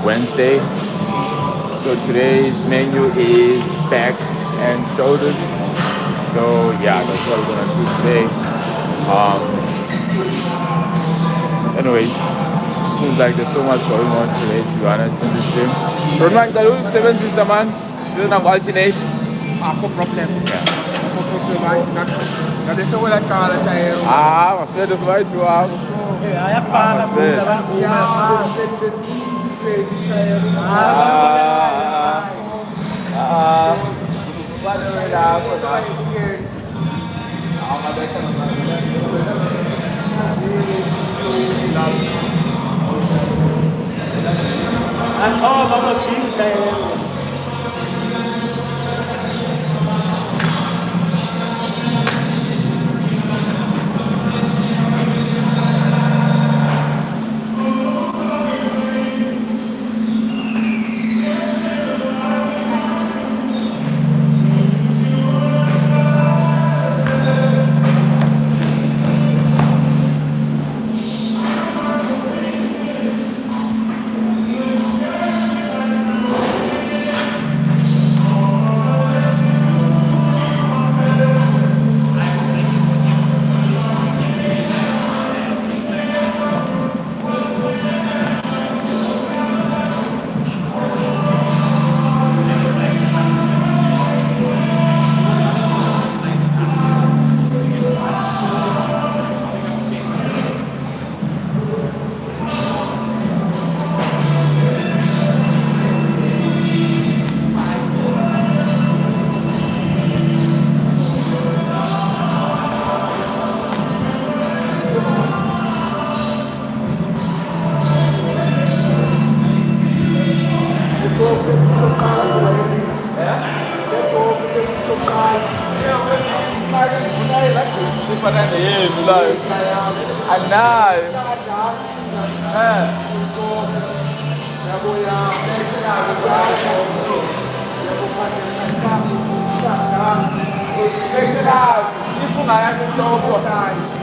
Wednesday. So today's menu is back and shoulders. So yeah, that's what we're gonna do today. Anyways, seems like there's so much going on today, to be honest, in this gym. Roman, the 7 man, doesn't have alternate. Aku problem. Yeah. Aku problem aja. Nggak ada sekolah cara saya. Mas Pedro vai jogar. Aí a fala, muda, vai vamos time,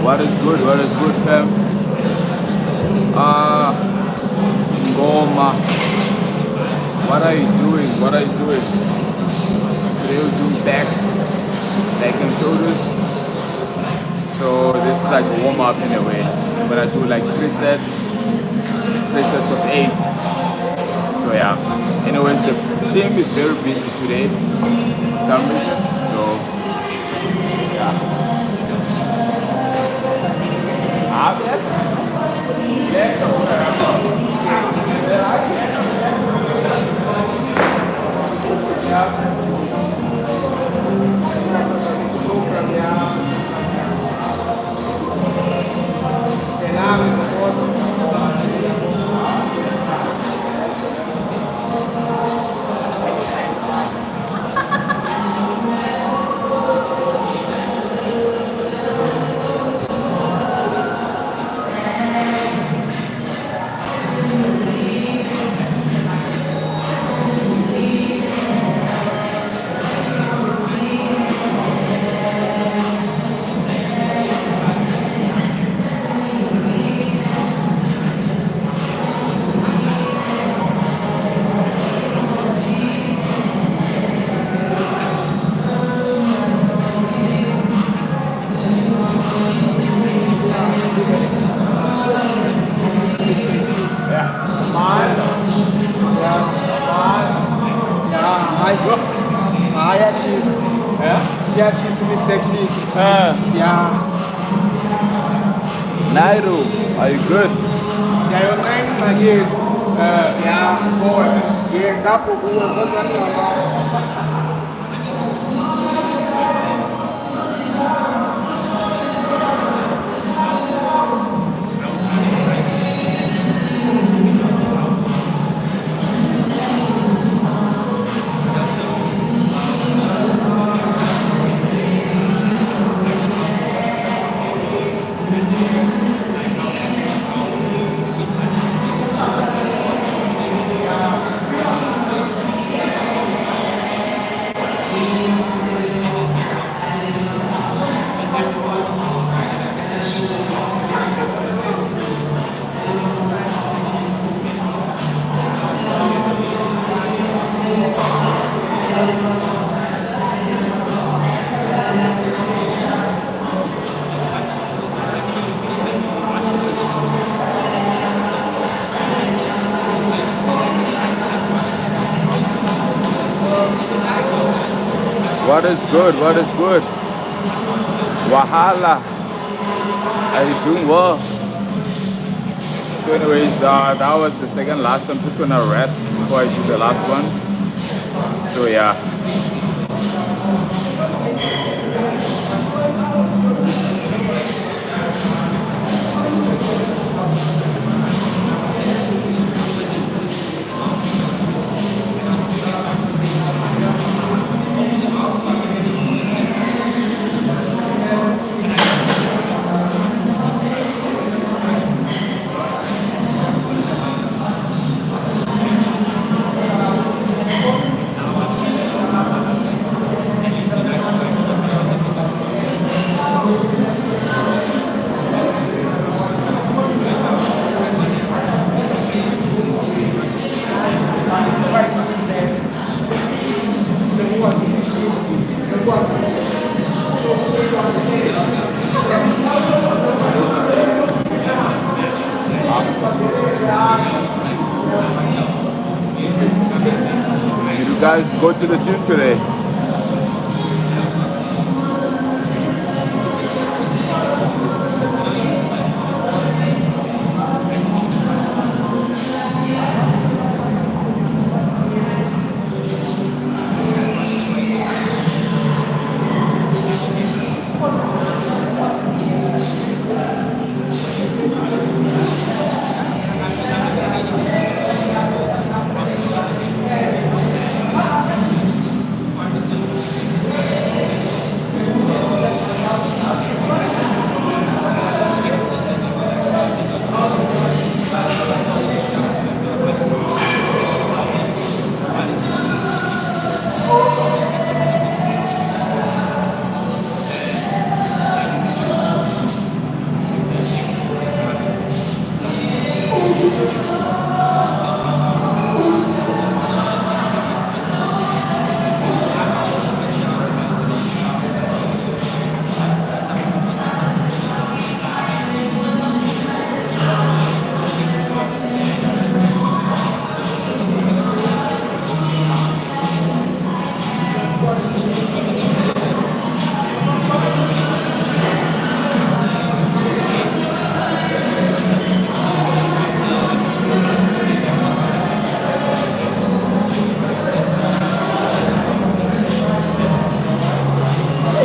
What is good? What is good, fam? Goma. What are you doing? What are you doing? Today we'll do back and shoulders. So this is like a warm up in a way. I'm gonna do like 3 sets of 8. So yeah. Anyways, the gym is very busy today for some reason. So yeah. Yeah. Nairo, are you good? Yeah, your time again. Yeah. Yes, hapo kuwe kwanza ni ambao. What is good? What is good? Wahala. Are you doing well? So anyways, that was the second last. I'm just gonna rest before I do the last one. So yeah. Did you guys go to the gym today?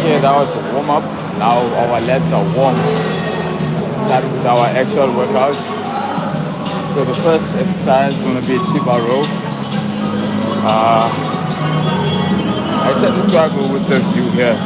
Yeah, that was a warm up. Now our legs are warm. Start with our actual workout. So the first exercise is going to be a cheaper row. I tend to struggle with the view here.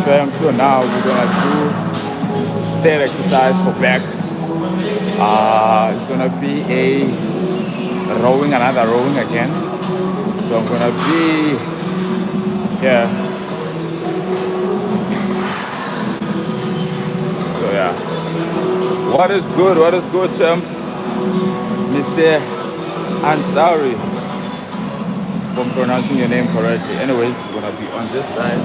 fam. So now we're gonna do third exercise for back. It's gonna be a rowing, another rowing again. So I'm gonna be here. So yeah. What is good? What is good, champ? Mr. Ansari. If I'm pronouncing your name correctly. Anyways, we're gonna be on this side.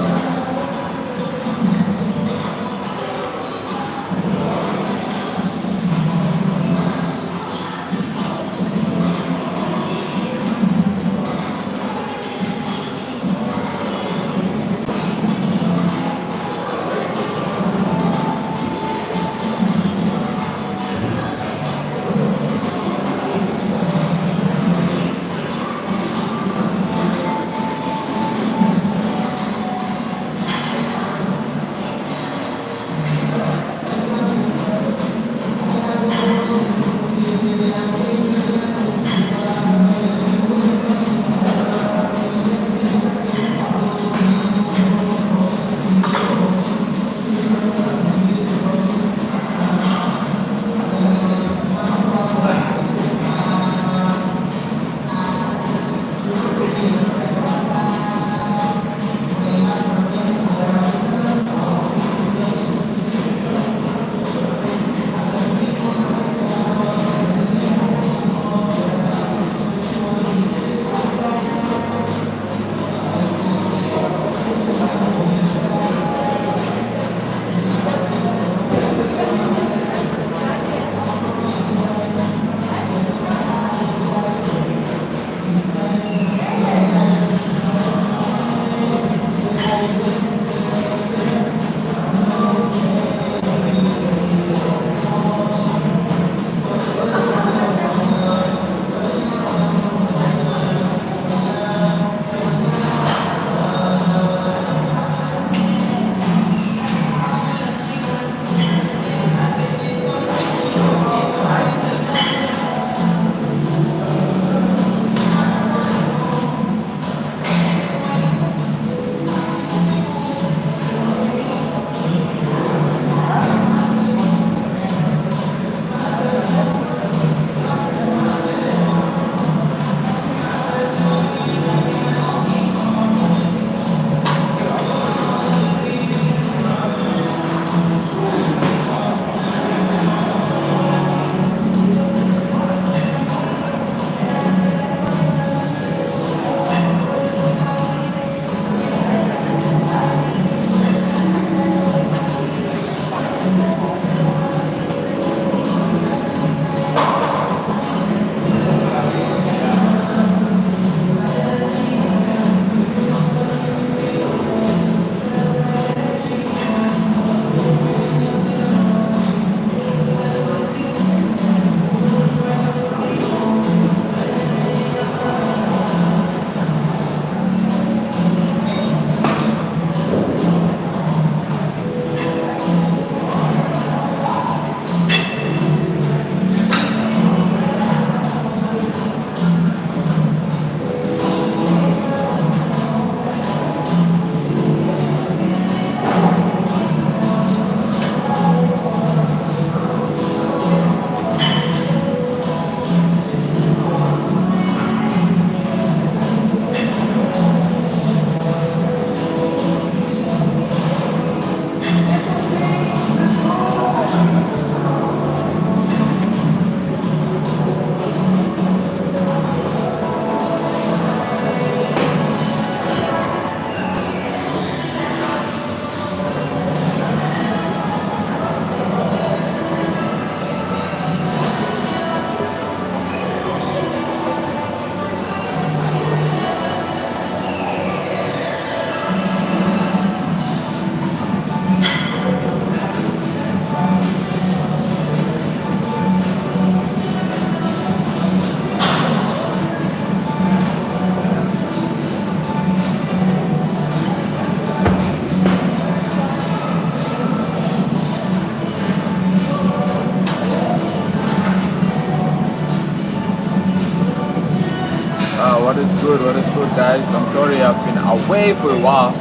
What is good? What is good, guys? I'm sorry I've been away for a while.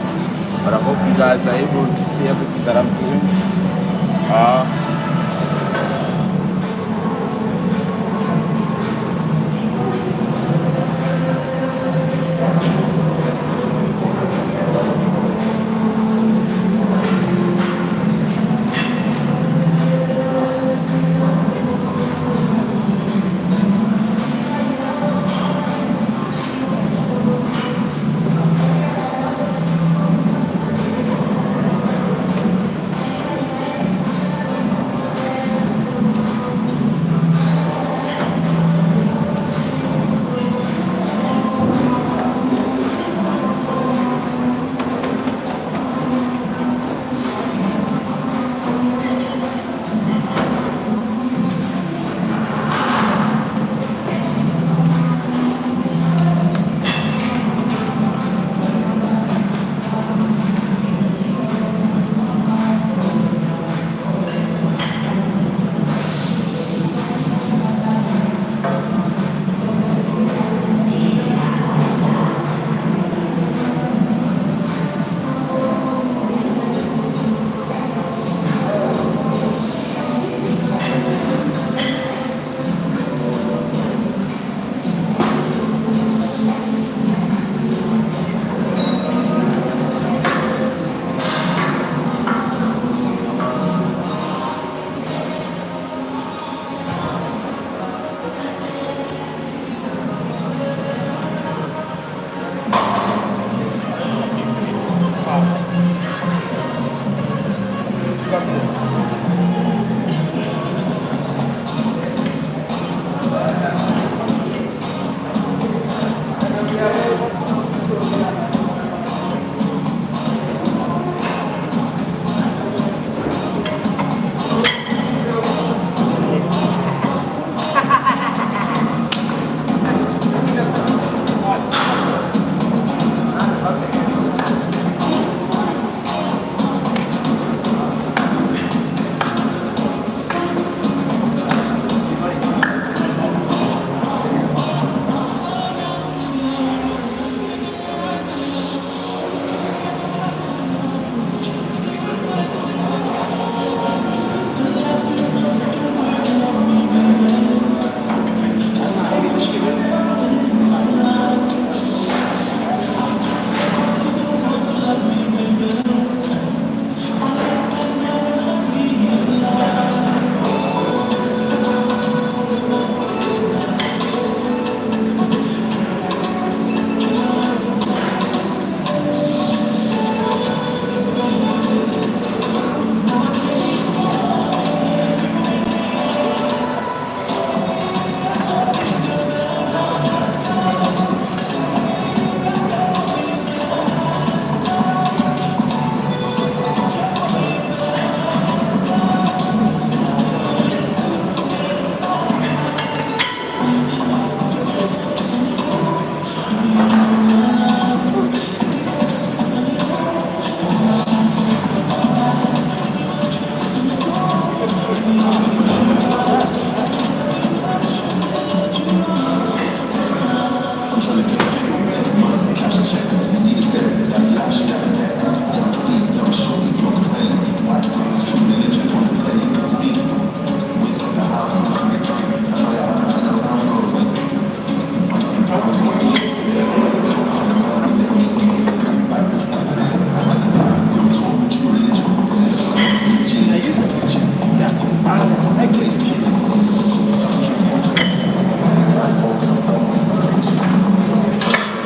But I hope you guys are able to see everything that I'm doing.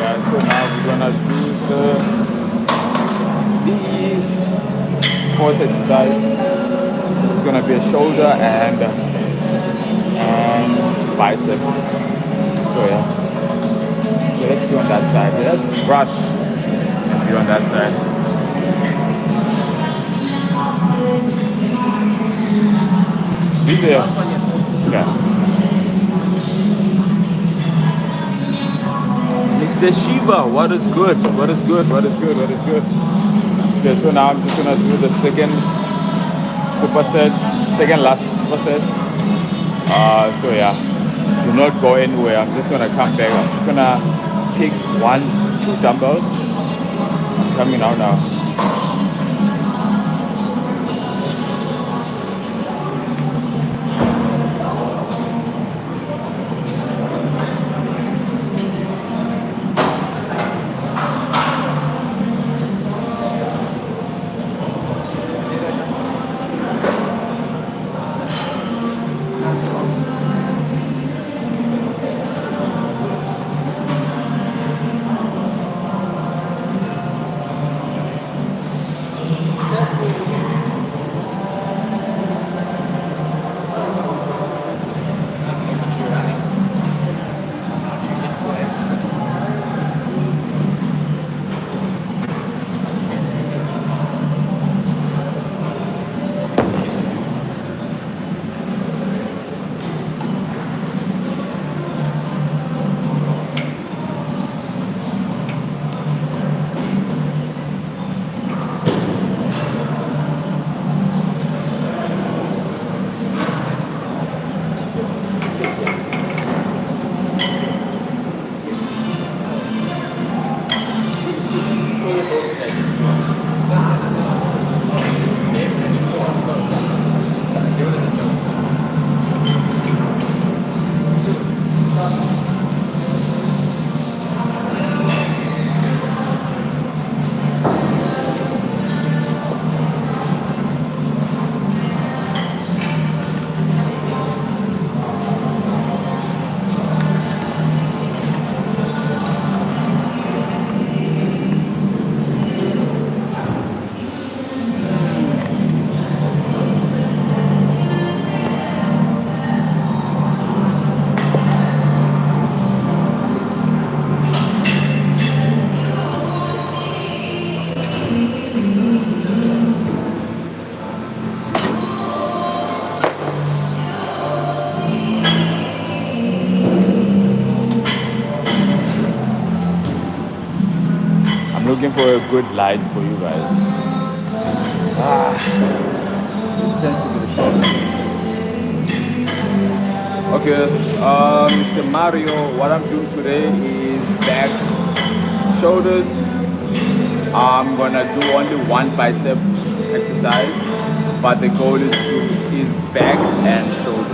Yeah, so now we're gonna do the fourth exercise. It's gonna be a shoulder and biceps. So yeah. So let's be on that side. Let's brush and be on that side. Be there. Yeah. Mr. Shiva, what is good? What is good? What is good? What is good? Okay, so now I'm just gonna do the second superset, second last superset. So yeah, do not go anywhere. I'm just gonna come back. I'm just gonna pick 1, 2 dumbbells. I'm coming out now. looking for a good light for you guys. It tends to be the problem. Okay, Mr. Mario, what I'm doing today is back, shoulders. I'm gonna do only one bicep exercise, but the goal is back and shoulders.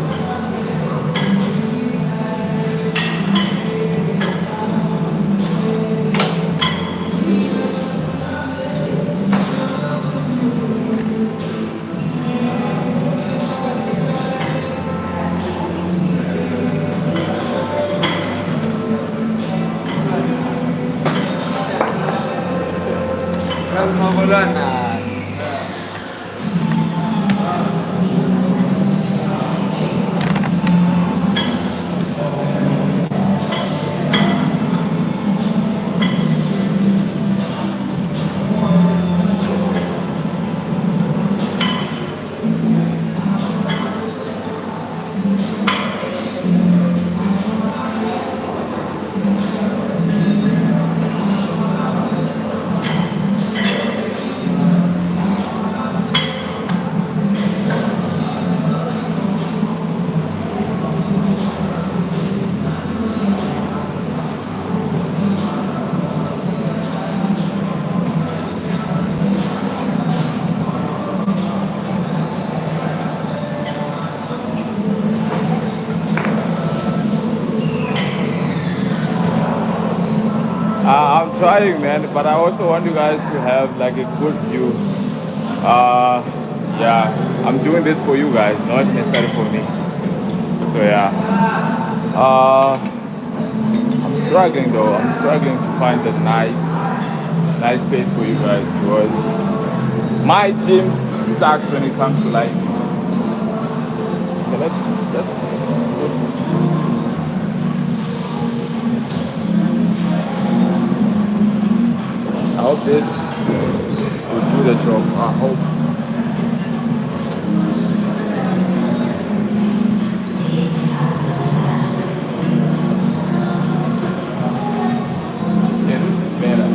I'm trying, man, but I also want you guys to have like a good view. Uh, yeah, I'm doing this for you guys, not necessarily for me. So yeah, I'm struggling though. I'm struggling to find a nice space for you guys because my team sucks when it comes to lighting. Okay, let's. I hope this will do the job. I hope. Yeah, this is better.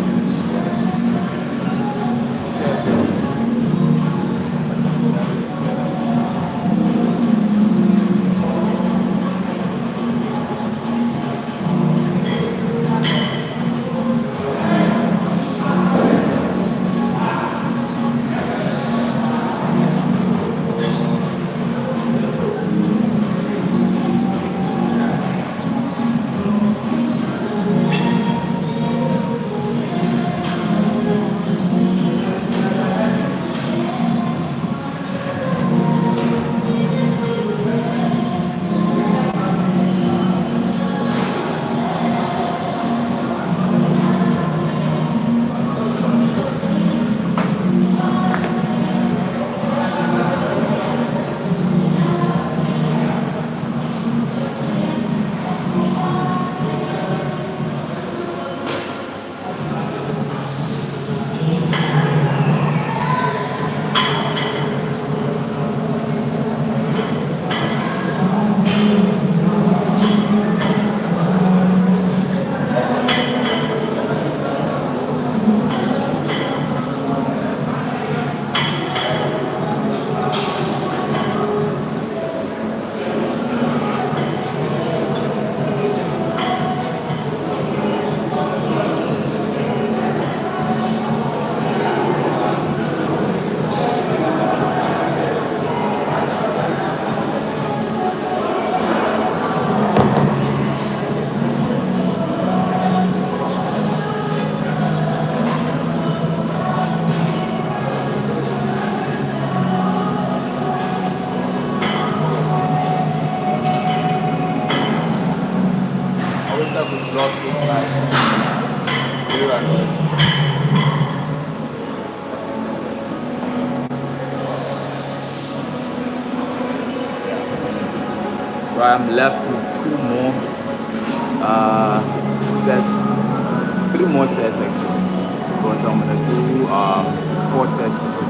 I wish I could drop this light. Here I go. So I'm left with two more sets, three more sets actually, because I'm gonna do 4 sets total.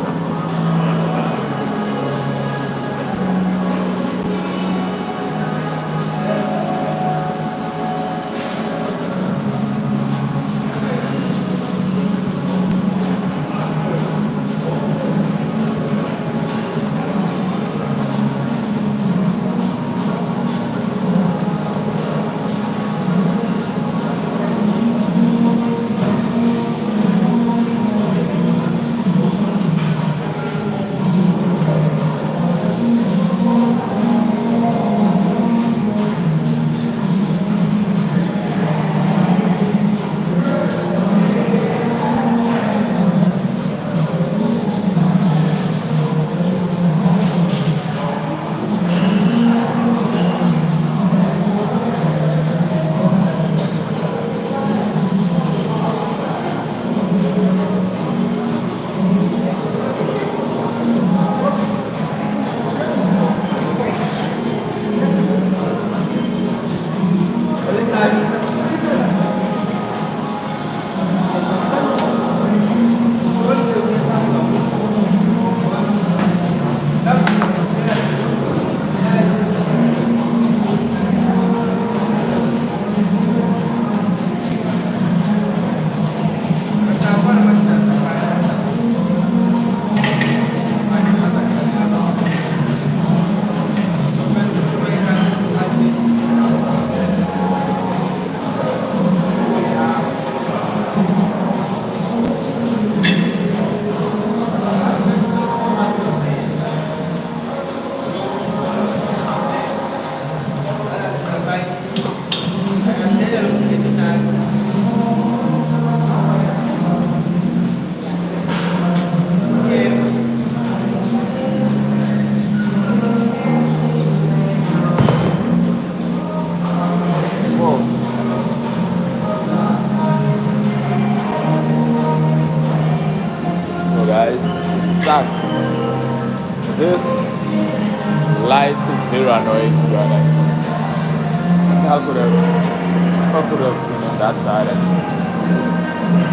could have been on that side. I think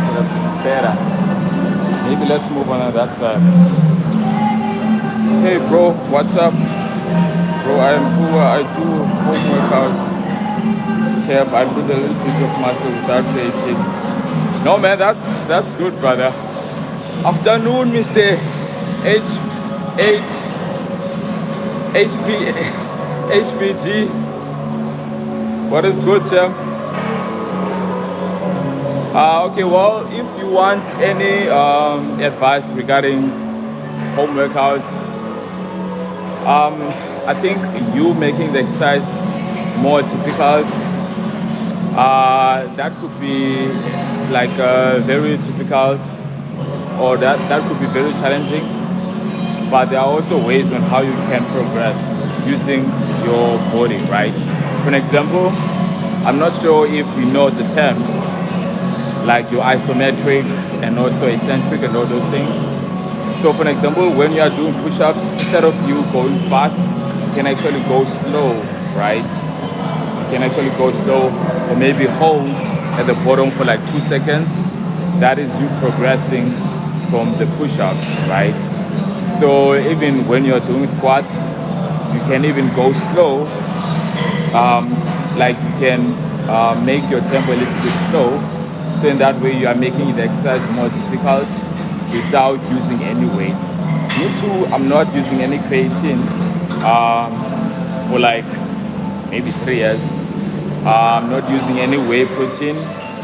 would have been better. Maybe let's move on that side. Hey bro, what's up? Bro, I am poor. I do home workouts. Help. I build a little bit of muscle without creatine. No man, that's good, brother. Afternoon, Mr. H H HP HPG. What is good, champ? Okay, well, if you want any advice regarding home workouts, I think you making the exercise more difficult, that could be like very difficult, or that could be very challenging. But there are also ways on how you can progress using your body, right? For an example, I'm not sure if you know the terms like your isometric and also eccentric and all those things. So for an example, when you are doing push-ups, instead of you going fast, you can actually go slow, right? You can actually go slow, or maybe hold at the bottom for like 2 seconds. That is you progressing from the push-up, right? So even when you're doing squats, you can even go slow. Like you can make your tempo a little bit slow. So in that way, you are making the exercise more difficult without using any weights. Me too, I'm not using any creatine for like maybe 3 years. I'm not using any whey protein.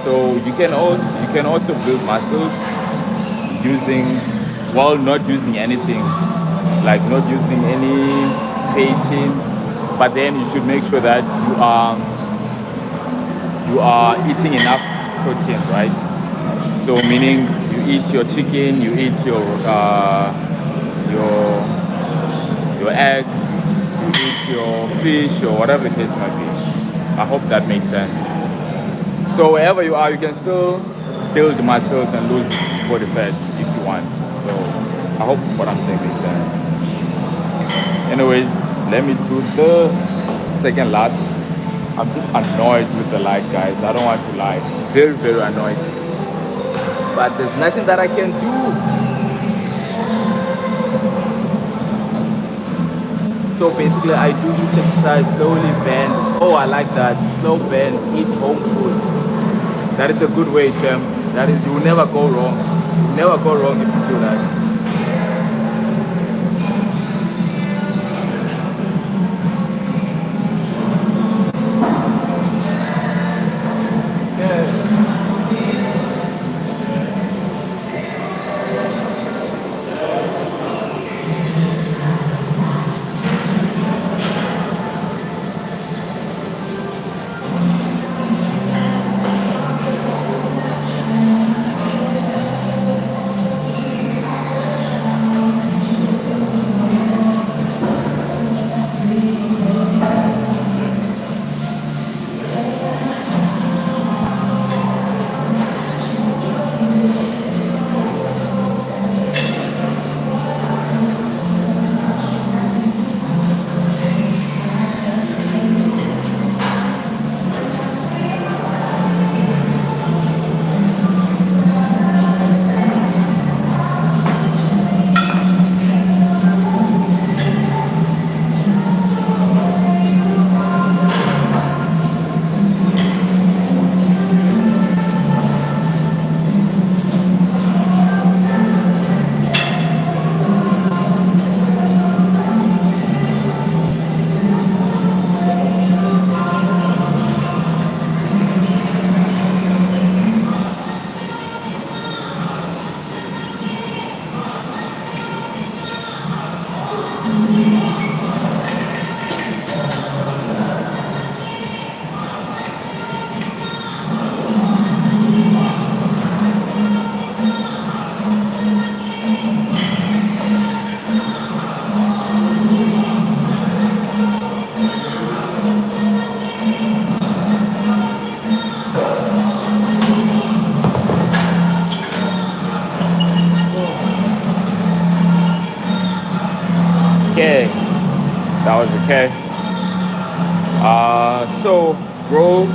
So you can also build muscles using, well, not using anything, like not using any creatine, but then you should make sure that you are eating enough protein, right? So meaning you eat your chicken, you eat your eggs, you eat your fish, or whatever the case might be. I hope that makes sense. So wherever you are, you can still build muscles and lose body fat if you want. So I hope what I'm saying makes sense. Anyways, let me do the second last. I'm just annoyed with the light, guys. I don't want to lie. Very, very annoyed. But there's nothing that I can do. So basically, I do each exercise slowly, bend. Oh, I like that. Slow bend, eat home food. That is a good way, champ. That is, you will never go wrong. You will never go wrong if you do that. Okay, that was okay. So, bro,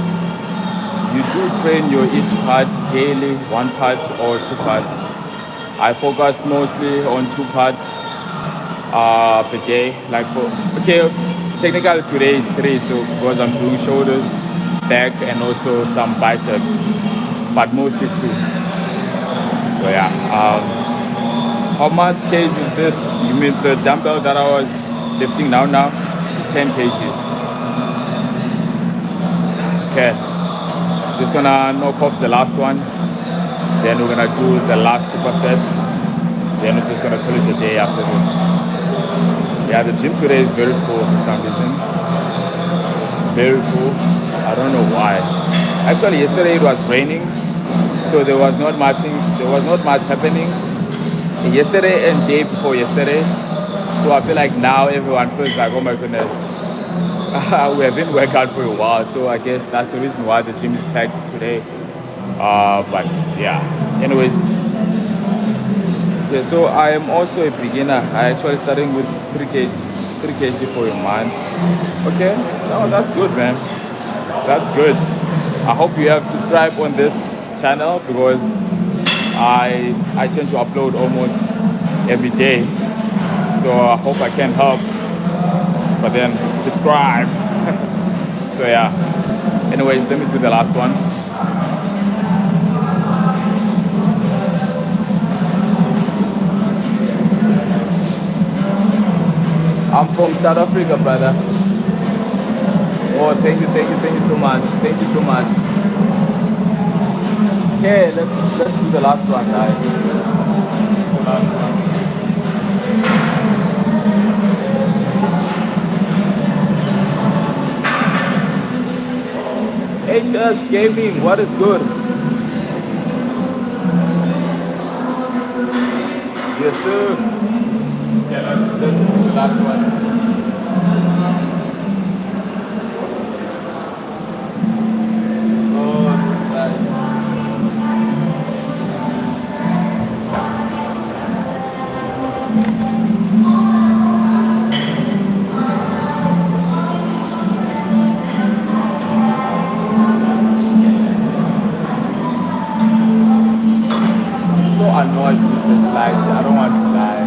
you do train your each part daily, one part or two parts. I focus mostly on two parts per day. Like for okay, technically today is three, so because I'm doing shoulders, back, and also some biceps, but mostly two. So yeah. How much kg is this? You mean the dumbbell that I was lifting now? Now it's 10 kgs. Okay. Just gonna knock off the last one. Then we're gonna do the last superset. Then we're just gonna call it a day after this. Yeah, the gym today is very full for some reason. Very full. I don't know why. Actually, yesterday it was raining, so there was not much. There was not much happening yesterday and day before yesterday. So I feel like now everyone feels like, oh my goodness, we have been working out for a while. So I guess that's the reason why the gym is packed today. But yeah. Anyways, yeah. So I am also a beginner. I actually starting with 3 kg for a month. Okay, no, that's good, man. That's good. I hope you have subscribed on this channel because I tend to upload almost every day. So I hope I can help. But then subscribe. So yeah. Anyways, let me do the last one. I'm from South Africa, brother. Oh, thank you so much. Thank you so much. Okay, let's do the last one, guys. The last one. HS Gaming, what is good? Yes, sir. Yeah, let's do the last one. So annoyed with this light. I don't want to lie.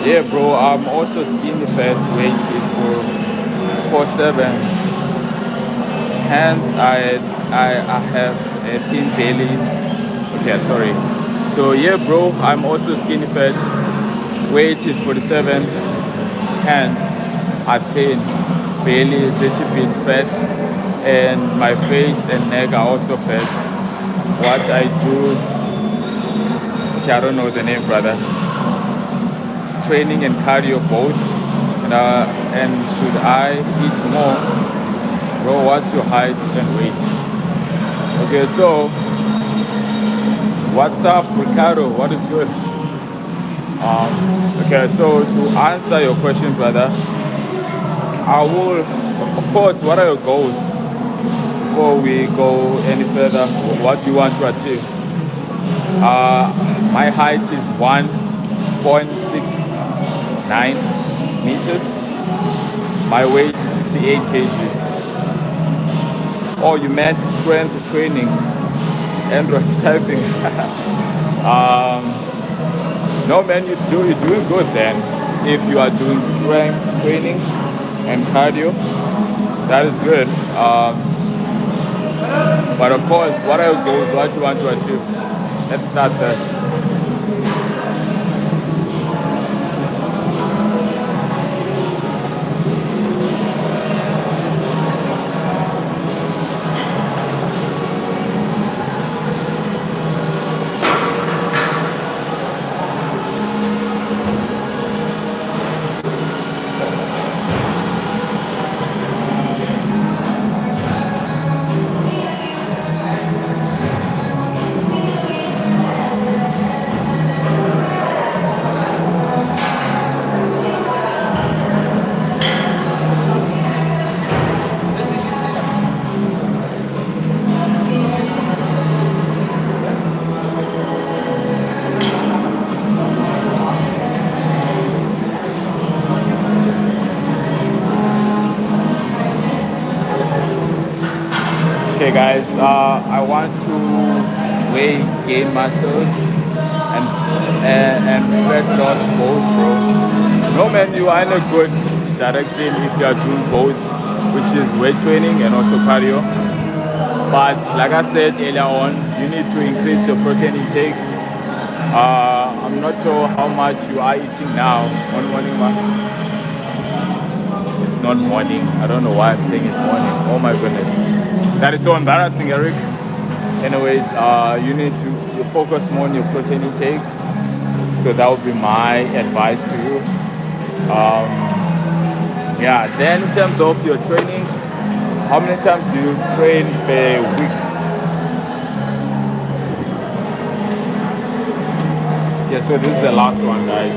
Yeah, bro. I'm also skinny fat. Weight is for 47. Hence, I have a thin belly. Okay, sorry. So yeah, bro. I'm also skinny fat. Weight is 47. Hence, I thin belly, little bit fat, and my face and neck are also fat. What I do, okay, I don't know the name, brother. Training and cardio both. And should I eat more? Bro, what's your height and weight? Okay, so what's up, Ricardo? What is good? Okay, so to answer your question, brother, I will, of course, what are your goals? Before we go any further, what do you want to achieve? My height is 1.69 meters. My weight is 68 kgs. Oh, you meant strength training, Android typing. No, man, you're doing good then. If you are doing strength training and cardio, that is good. But of course, what are your goals? What you want to achieve? Let's start there. Okay, guys, I want to gain muscles and fat loss both, bro. No, man, you are in a good direction if you are doing both, which is weight training and also cardio. But like I said earlier on, you need to increase your protein intake. I'm not sure how much you are eating now. One morning, one. It's not morning. I don't know why I'm saying it's morning. Oh my goodness. That is so embarrassing, Eric. Anyways, you need to focus more on your protein intake. So that would be my advice to you. Yeah, then in terms of your training, how many times do you train per week? Yeah, so this is the last one, guys.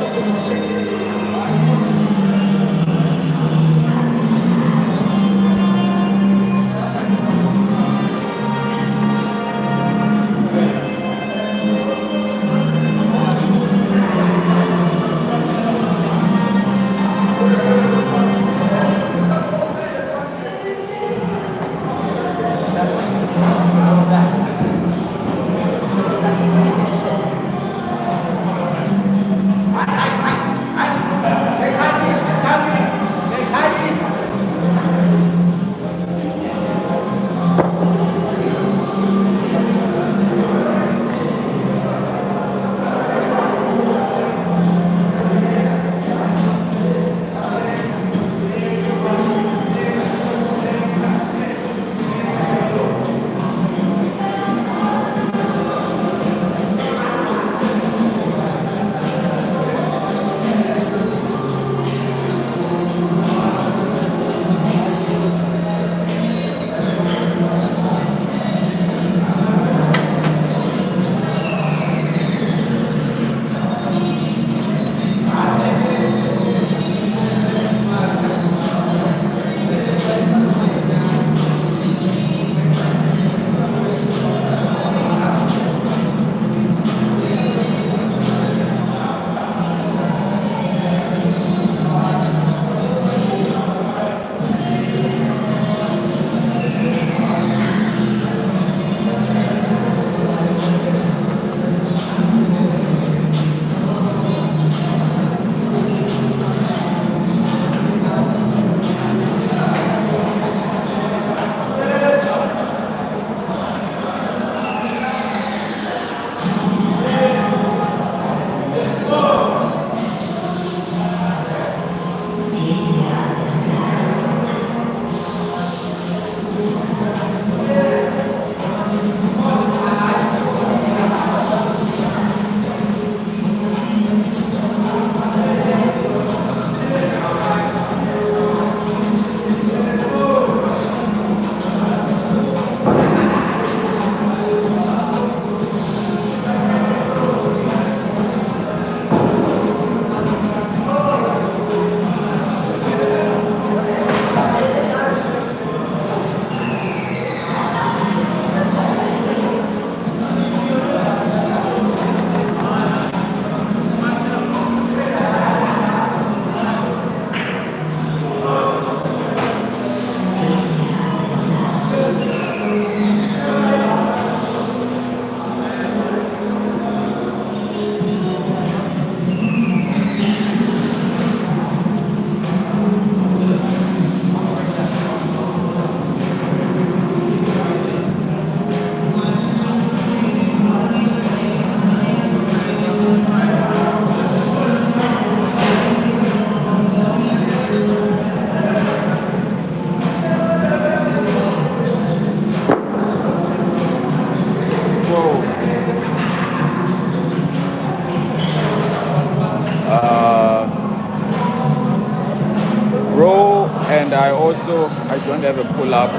And I don't have a pull-up,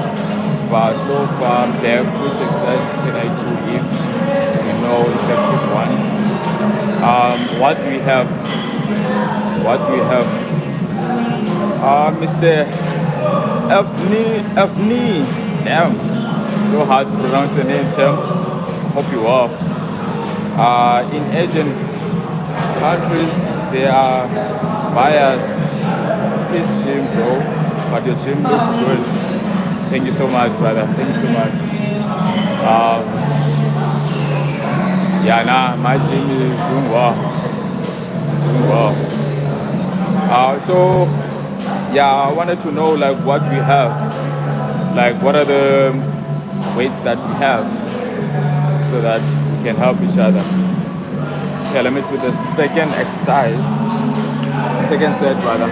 but so far back, which exercise can I do if you know effective ones? What do we have? What do we have? Mr. Fni. Damn, so hard to pronounce your name, champ. Hope you are. In Asian countries, they are biased. This gym, bro, but your gym looks good. Thank you so much, brother. Thank you so much. Yeah, nah, my gym is doing well. Doing well. So, yeah, I wanted to know like what we have, like what are the weights that we have, so that we can help each other. Okay, let me do the second exercise, second set, brother.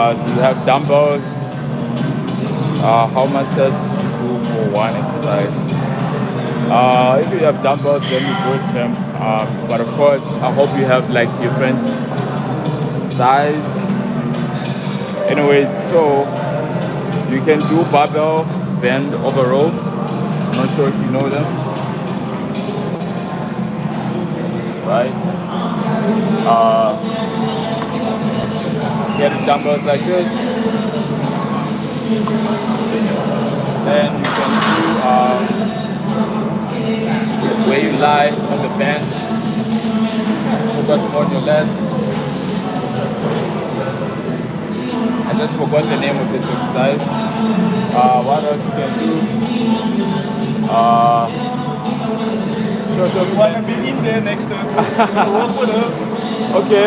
Do you have dumbbells? How much sets you do for one exercise? If you have dumbbells, then you do it, champ. But of course, I hope you have like different size. Anyways, so you can do barbell bend over rope. Not sure if you know them, right? Get the dumbbells like this. Then you can do where you lie on the bench. Focus on your legs. I just forgot the name of this exercise. What else you can do? So you want to be in there next time? Work with her. Okay.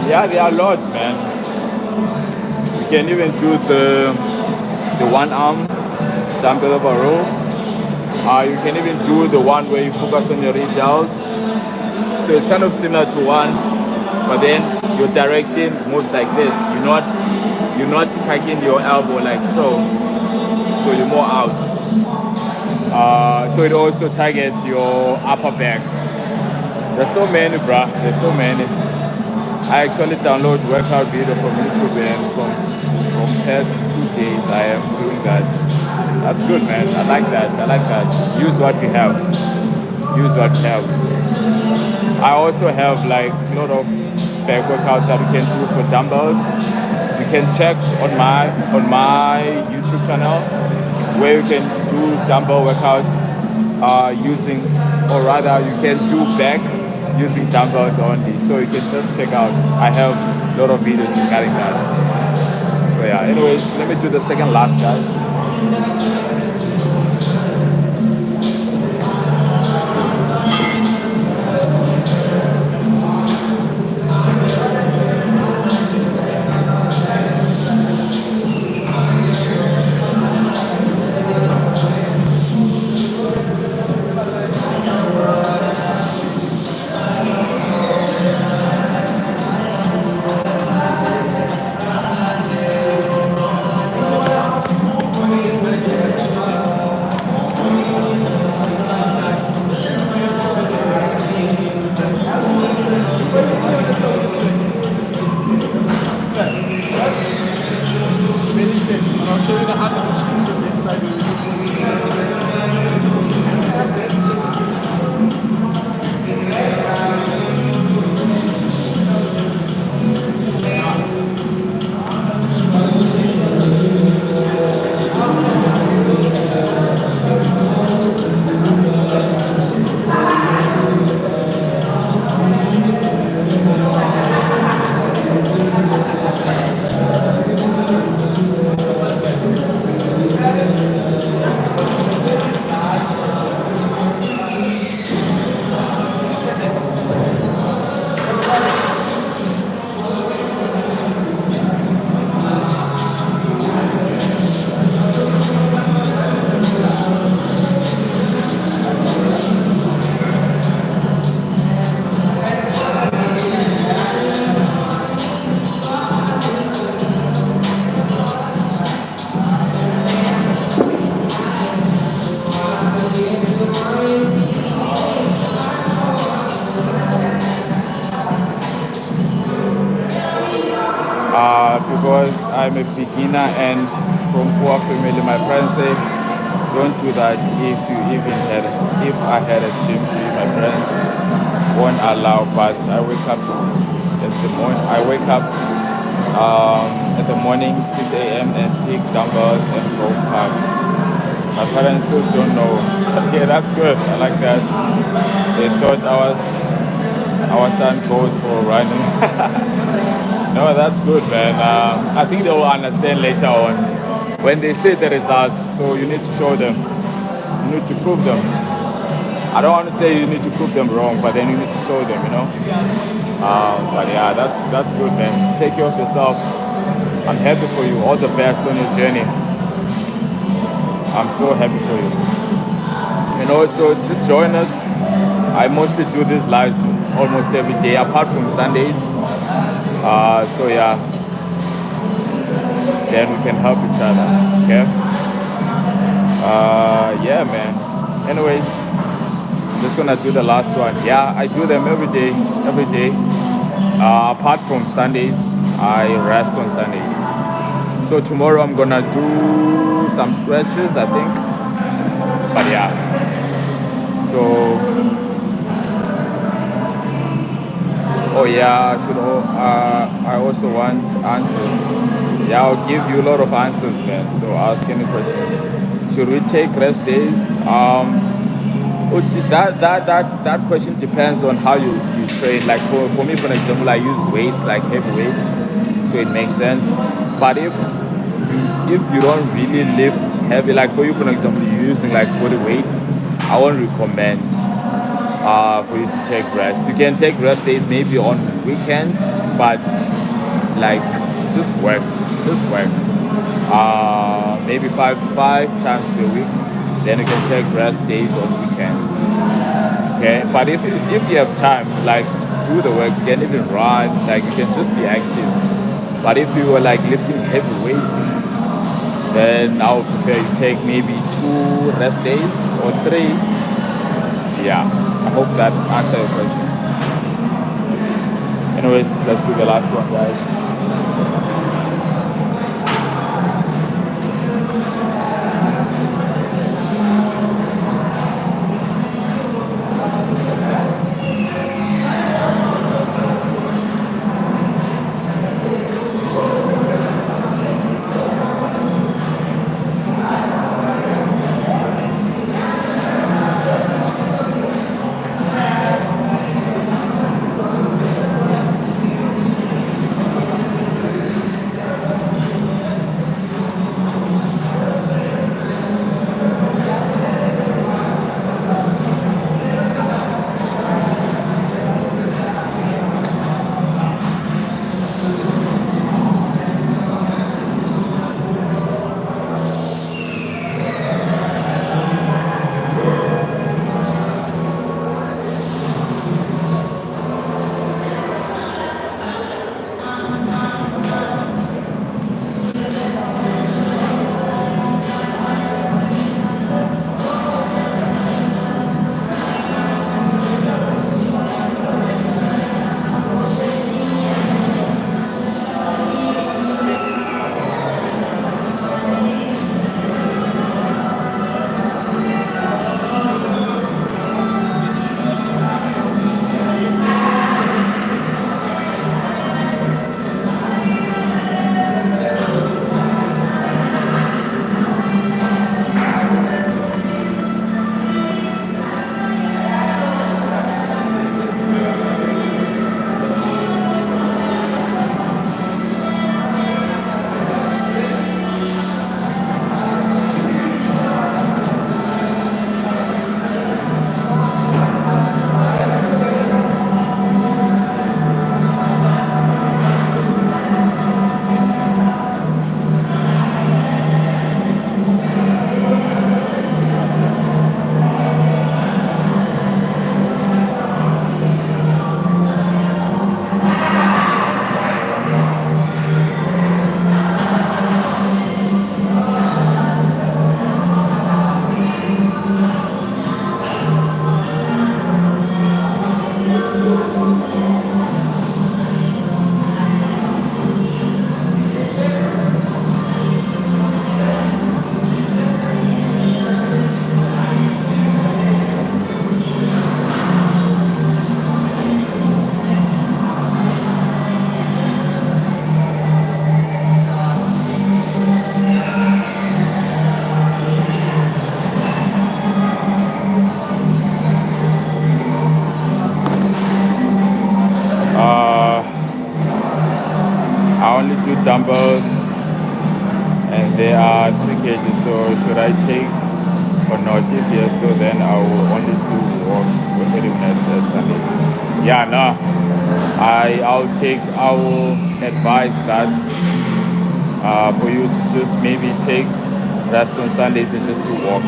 Yeah, there are lots, man. You can even do the one arm dumbbell over row. You can even do the one where you focus on your rib delts. So it's kind of similar to one, but then your direction moves like this. You're not tagging your elbow like so. So you're more out. So it also targets your upper back. There's so many, bruh. There's so many. I actually download workout video from YouTube, and from past 2 days I am doing that. That's good, man. I like that. Use what you have. I also have like a lot of back workouts that you can do for dumbbells. You can check on my YouTube channel where you can do dumbbell workouts using, or rather you can do back using dumbbells only. So you can just check out. I have a lot of videos regarding that. So yeah, anyways, let me do the second last, guys. I'll show you the hand machines on the inside. Because I'm a beginner and from poor family, my parents say don't do that. If I had a gym fee, my parents won't allow. But I wake up in the morning. I wake up in the morning 6 a.m. and pick dumbbells and go park. My parents still don't know. Okay, that's good. I like that. They thought our son goes for running. No, that's good, man. I think they will understand later on when they see the results. So you need to show them. You need to prove them. I don't want to say you need to prove them wrong, but then you need to show them, you know. But yeah, that's good, man. Take care of yourself. I'm happy for you. All the best on your journey. I'm so happy for you. And also, just join us. I mostly do these lives almost every day, apart from Sundays. So yeah, then we can help each other. Okay. Yeah, man. Anyways, just gonna do the last one. Yeah, I do them every day. Every day. Apart from Sundays, I rest on Sundays. So tomorrow I'm gonna do some stretches, I think. But yeah. So. Oh yeah, I also want answers. Yeah, I'll give you a lot of answers, man. So ask any questions. Should we take rest days? That question depends on how you train. Like for me, for example, I use weights like heavy weights, so it makes sense. But if you don't really lift heavy, like for you, for example, you're using like body weight, I won't recommend for you to take rest. You can take rest days maybe on weekends, but like just work. Maybe five times per week. Then you can take rest days on weekends. Okay, but if you have time, like do the work, you can even run. Like you can just be active. But if you were like lifting heavy weights, then I would prefer you take maybe 2 rest days or 3. Yeah, I hope that answers your question. Anyways, let's do the last one, guys. only do dumbbells, and they are 3 kg. So should I take or not? If yes, so then I will only do walks for 30 minutes at Sundays. Yeah, no. I will advise that for you to just maybe take rest on Sundays and just to walk.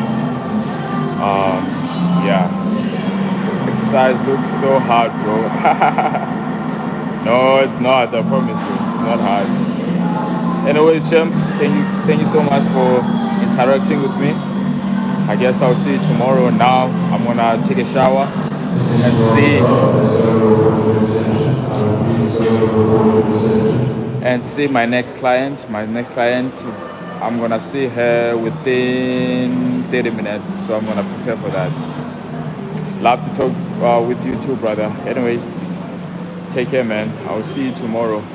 Yeah, exercise looks so hard, bro. No, it's not. I promise you, it's not hard. Anyway, Shem, thank you so much for interacting with me. I guess I'll see you tomorrow. Now I'm gonna take a shower and see my next client. My next client, I'm gonna see her within 30 minutes, so I'm gonna prepare for that. Love to talk with you too, brother. Anyways, take care, man. I'll see you tomorrow.